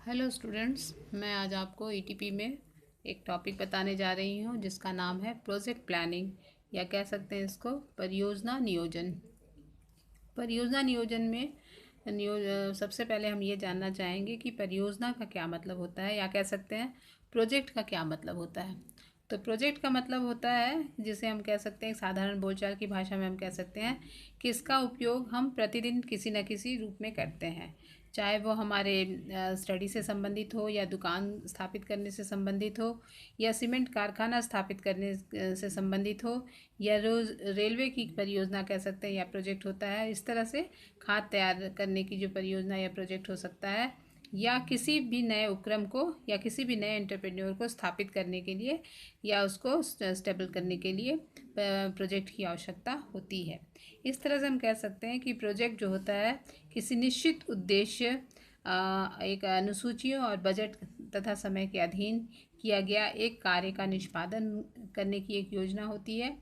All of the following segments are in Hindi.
हेलो स्टूडेंट्स, मैं आज आपको ईटीपी में एक टॉपिक बताने जा रही हूँ जिसका नाम है प्रोजेक्ट प्लानिंग, या कह सकते हैं इसको परियोजना नियोजन। परियोजना नियोजन में सबसे पहले हम ये जानना चाहेंगे कि परियोजना का क्या मतलब होता है, या कह सकते हैं प्रोजेक्ट का क्या मतलब होता है। तो प्रोजेक्ट का मतलब होता है, जिसे हम कह सकते हैं साधारण बोलचाल की भाषा में हम कह सकते हैं कि इसका उपयोग हम प्रतिदिन किसी न किसी रूप में करते हैं, चाहे वो हमारे स्टडी से संबंधित हो, या दुकान स्थापित करने से संबंधित हो, या सीमेंट कारखाना स्थापित करने से संबंधित हो, या रोज रेलवे की परियोजना कह सकते हैं या प्रोजेक्ट होता है। इस तरह से खाद तैयार करने की जो परियोजना या प्रोजेक्ट हो सकता है, या किसी भी नए उपक्रम को या किसी भी नए एंटरप्रेन्योर को स्थापित करने के लिए या उसको स्टेबल करने के लिए प्रोजेक्ट की आवश्यकता होती है। इस तरह से हम कह सकते हैं कि प्रोजेक्ट जो होता है किसी निश्चित उद्देश्य, एक अनुसूचियों और बजट तथा समय के अधीन किया गया एक कार्य का निष्पादन करने की एक योजना होती है।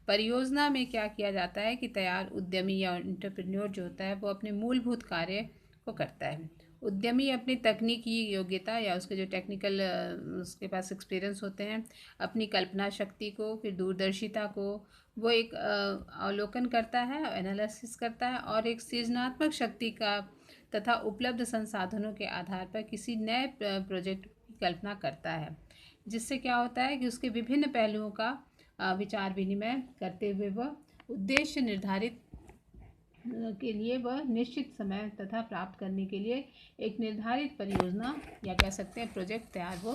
परियोजना में क्या किया जाता है कि तैयार उद्यमी या एंटरप्रेन्योर जो होता है वो अपने मूलभूत कार्य को करता है। उद्यमी अपनी तकनीकी योग्यता या उसके जो टेक्निकल उसके पास एक्सपीरियंस होते हैं, अपनी कल्पना शक्ति को, फिर दूरदर्शिता को वो एक अवलोकन करता है, एनालिसिस करता है, और एक सृजनात्मक शक्ति का तथा उपलब्ध संसाधनों के आधार पर किसी नए प्रोजेक्ट की कल्पना करता है, जिससे क्या होता है कि उसके विभिन्न पहलुओं का विचार विनिमय करते हुए वह उद्देश्य निर्धारित के लिए वह निश्चित समय तथा प्राप्त करने के लिए एक निर्धारित परियोजना या कह सकते हैं प्रोजेक्ट तैयार वो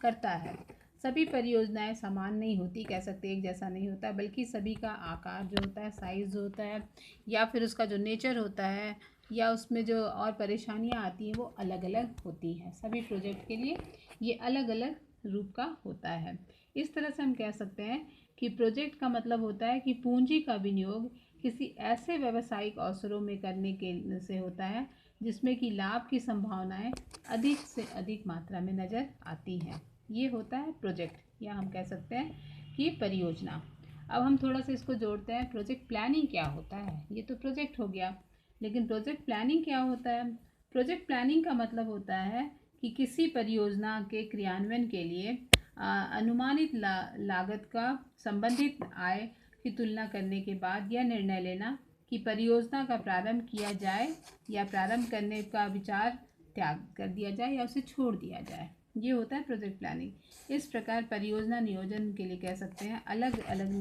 करता है। सभी परियोजनाएं समान नहीं होती, कह सकते हैं एक जैसा नहीं होता, बल्कि सभी का आकार जो होता है, साइज़ जो होता है, या फिर उसका जो नेचर होता है, या उसमें जो और परेशानियां आती हैं वो अलग अलग होती हैं। सभी प्रोजेक्ट के लिए ये अलग अलग रूप का होता है। इस तरह से हम कह सकते हैं कि प्रोजेक्ट का मतलब होता है कि पूंजी का विनियोग किसी ऐसे व्यावसायिक अवसरों में करने के से होता है जिसमें कि लाभ की संभावनाएं अधिक से अधिक मात्रा में नज़र आती हैं। ये होता है प्रोजेक्ट, या हम कह सकते हैं कि परियोजना। अब हम थोड़ा सा इसको जोड़ते हैं, प्रोजेक्ट प्लानिंग क्या होता है। ये तो प्रोजेक्ट हो गया, लेकिन प्रोजेक्ट प्लानिंग क्या होता है। प्रोजेक्ट प्लानिंग का मतलब होता है कि किसी परियोजना के क्रियान्वयन के लिए अनुमानित लागत का संबंधित आय की तुलना करने के बाद यह निर्णय लेना कि परियोजना का प्रारंभ किया जाए या प्रारंभ करने का विचार त्याग कर दिया जाए या उसे छोड़ दिया जाए। ये होता है प्रोजेक्ट प्लानिंग। इस प्रकार परियोजना नियोजन के लिए कह सकते हैं अलग अलग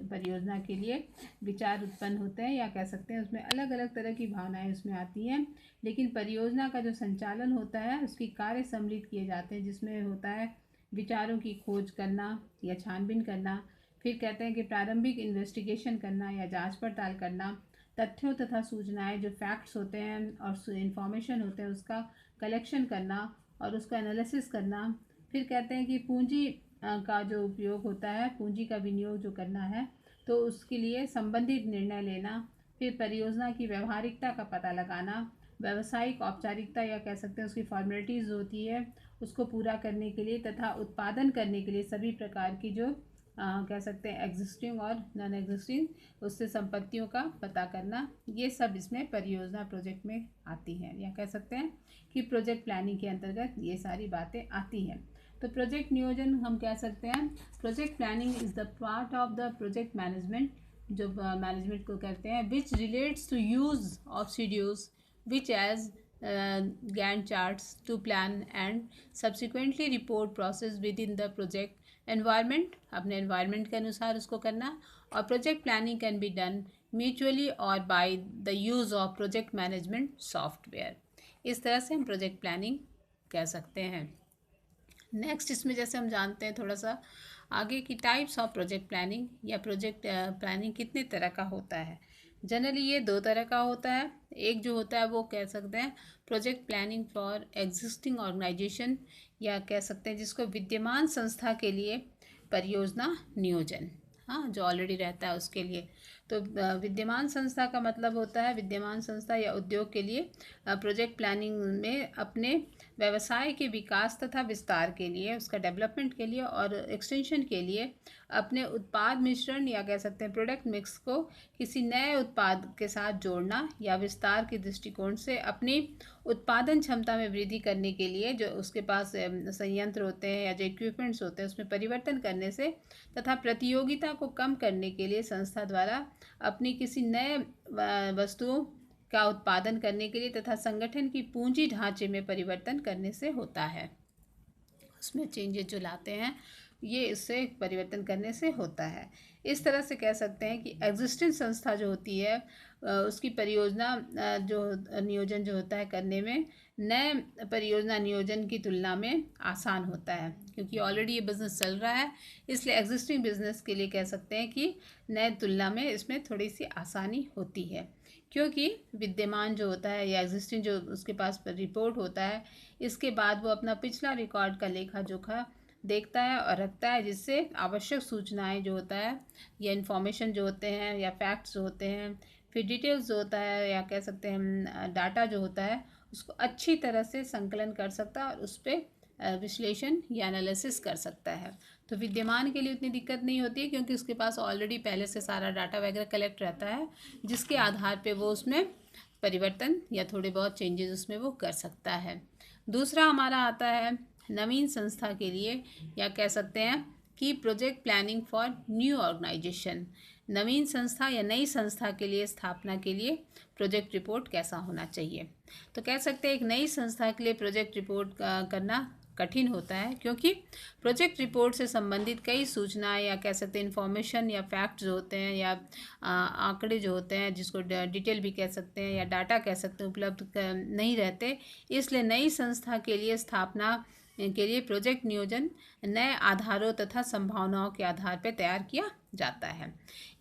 परियोजना के लिए विचार उत्पन्न होते हैं, या कह सकते हैं उसमें अलग अलग तरह की भावनाएं उसमें आती हैं। लेकिन परियोजना का जो संचालन होता है उसकी कार्य सम्मिलित किए जाते हैं, जिसमें होता है विचारों की खोज करना या छानबीन करना, फिर कहते हैं कि प्रारंभिक इन्वेस्टिगेशन करना या जांच पड़ताल करना, तथ्यों तथा सूचनाएं जो फैक्ट्स होते हैं और इंफॉर्मेशन होते हैं उसका कलेक्शन करना और उसका एनालिसिस करना, फिर कहते हैं कि पूंजी का जो उपयोग होता है, पूंजी का विनियोग जो करना है तो उसके लिए संबंधित निर्णय लेना, फिर परियोजना की व्यवहारिकता का पता लगाना, व्यावसायिक औपचारिकता या कह सकते हैं उसकी फॉर्मेलिटीज़ होती है उसको पूरा करने के लिए, तथा उत्पादन करने के लिए सभी प्रकार की जो कह सकते हैं एग्जिस्टिंग और नॉन एग्जिस्टिंग उससे संपत्तियों का पता करना, ये सब इसमें परियोजना प्रोजेक्ट में आती हैं, या कह सकते हैं कि प्रोजेक्ट प्लानिंग के अंतर्गत ये सारी बातें आती हैं। तो प्रोजेक्ट नियोजन हम कह सकते हैं project planning is the part of the project management, जो मैनेजमेंट को करते हैं, which relates to use of schedules which as Gantt charts to plan and subsequently report process within the project environment, अपने environment के अनुसार उसको करना। और project planning can be done mutually or by the use of project management software। इस तरह से हम project planning कह सकते हैं। नेक्स्ट इसमें जैसे हम जानते हैं थोड़ा सा आगे की टाइप्स ऑफ प्रोजेक्ट प्लानिंग, या प्रोजेक्ट प्लानिंग कितने तरह का होता है। जनरली ये दो तरह का होता है। एक जो होता है वो कह सकते हैं project planning for existing organisation, या कह सकते हैं जिसको विद्यमान संस्था के लिए परियोजना नियोजन, हाँ, जो ऑलरेडी रहता है उसके लिए। तो विद्यमान संस्था का मतलब होता है, विद्यमान संस्था या उद्योग के लिए प्रोजेक्ट प्लानिंग में अपने व्यवसाय के विकास तथा विस्तार के लिए, उसका डेवलपमेंट के लिए और एक्सटेंशन के लिए अपने उत्पाद मिश्रण या कह सकते हैं प्रोडक्ट मिक्स को किसी नए उत्पाद के साथ जोड़ना या विस्तार के दृष्टिकोण से अपनी उत्पादन क्षमता में वृद्धि करने के लिए जो उसके पास संयंत्र होते हैं या जो इक्विपमेंट्स होते हैं उसमें परिवर्तन करने से तथा प्रतियोगिता को कम करने के लिए संस्था द्वारा अपनी किसी नए वस्तुओं का उत्पादन करने के लिए तथा संगठन की पूंजी ढांचे में परिवर्तन करने से होता है। उसमें चेंजेस जो लाते हैं ये इससे परिवर्तन करने से होता है। इस तरह से कह सकते हैं कि एग्जिस्टिंग संस्था जो होती है उसकी परियोजना जो नियोजन जो होता है करने में नए परियोजना नियोजन की तुलना में आसान होता है, क्योंकि ऑलरेडी ये बिज़नेस चल रहा है, इसलिए एग्जिस्टिंग बिजनेस के लिए कह सकते हैं कि नए तुलना में इसमें थोड़ी सी आसानी होती है, क्योंकि विद्यमान जो होता है या एग्जिस्टिंग जो उसके पास रिपोर्ट होता है इसके बाद वो अपना पिछला रिकॉर्ड का लेखा जोखा देखता है और रखता है, जिससे आवश्यक सूचनाएं जो होता है या इन्फॉर्मेशन जो होते हैं या फैक्ट्स जो होते हैं, फिर डिटेल्स जो होता है या कह सकते हैं डाटा जो होता है उसको अच्छी तरह से संकलन कर सकता है और उस पर विश्लेषण या एनालिसिस कर सकता है। तो विद्यमान के लिए उतनी दिक्कत नहीं होती है, क्योंकि उसके पास ऑलरेडी पहले से सारा डाटा वगैरह कलेक्ट रहता है, जिसके आधार पे वो उसमें परिवर्तन या थोड़े बहुत चेंजेस उसमें वो कर सकता है। दूसरा हमारा आता है नवीन संस्था के लिए, या कह सकते हैं कि project planning for new organization. नवीन संस्था या नई संस्था के लिए स्थापना के लिए प्रोजेक्ट रिपोर्ट कैसा होना चाहिए। तो कह सकते हैं एक नई संस्था के लिए प्रोजेक्ट रिपोर्ट करना कठिन होता है, क्योंकि प्रोजेक्ट रिपोर्ट से संबंधित कई सूचनाएं या कह सकते हैं इन्फॉर्मेशन या फैक्ट जो होते हैं या आंकड़े जो होते हैं, जिसको डिटेल भी कह सकते हैं या डाटा कह सकते हैं, उपलब्ध नहीं रहते। इसलिए नई संस्था के लिए स्थापना के लिए प्रोजेक्ट नियोजन नए आधारों तथा संभावनाओं के आधार पर तैयार किया जाता है,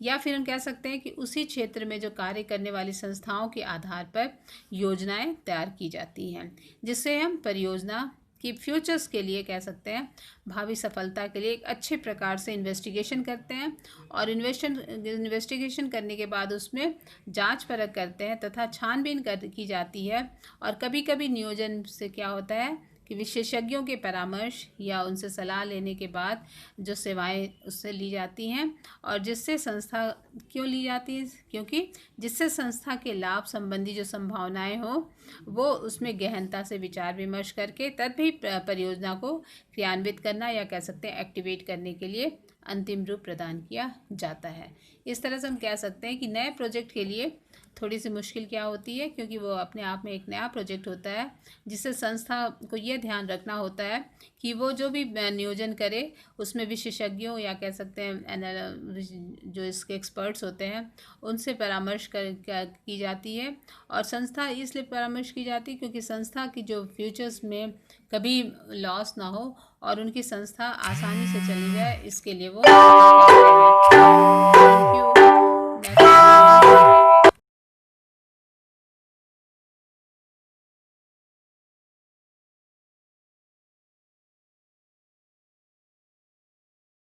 या फिर हम कह सकते हैं कि उसी क्षेत्र में जो कार्य करने वाली संस्थाओं के आधार पर योजनाएं तैयार की जाती हैं, जिससे हम परियोजना कि फ्यूचर्स के लिए कह सकते हैं भावी सफलता के लिए एक अच्छे प्रकार से इन्वेस्टिगेशन करते हैं और इन्वेस्टिगेशन करने के बाद उसमें जांच परख करते हैं तथा छानबीन की जाती है। और कभी कभी नियोजन से क्या होता है कि विशेषज्ञों के परामर्श या उनसे सलाह लेने के बाद जो सेवाएं उससे ली जाती हैं, और जिससे संस्था क्यों ली जाती है, क्योंकि जिससे संस्था के लाभ संबंधी जो संभावनाएं हो वो उसमें गहनता से विचार विमर्श करके तभी परियोजना को क्रियान्वित करना या कह सकते हैं एक्टिवेट करने के लिए अंतिम रूप प्रदान किया जाता है। इस तरह से हम कह सकते हैं कि नए प्रोजेक्ट के लिए थोड़ी सी मुश्किल क्या होती है, क्योंकि वो अपने आप में एक नया प्रोजेक्ट होता है, जिससे संस्था को ये ध्यान रखना होता है कि वो जो भी नियोजन करे उसमें विशेषज्ञों या कह सकते हैं जो इसके एक्सपर्ट्स होते हैं उनसे परामर्श की जाती है। और संस्था इसलिए परामर्श की जाती है क्योंकि संस्था की जो फ्यूचर्स में कभी लॉस ना हो और उनकी संस्था आसानी से चली जाए, इसके लिए वो करते हैं।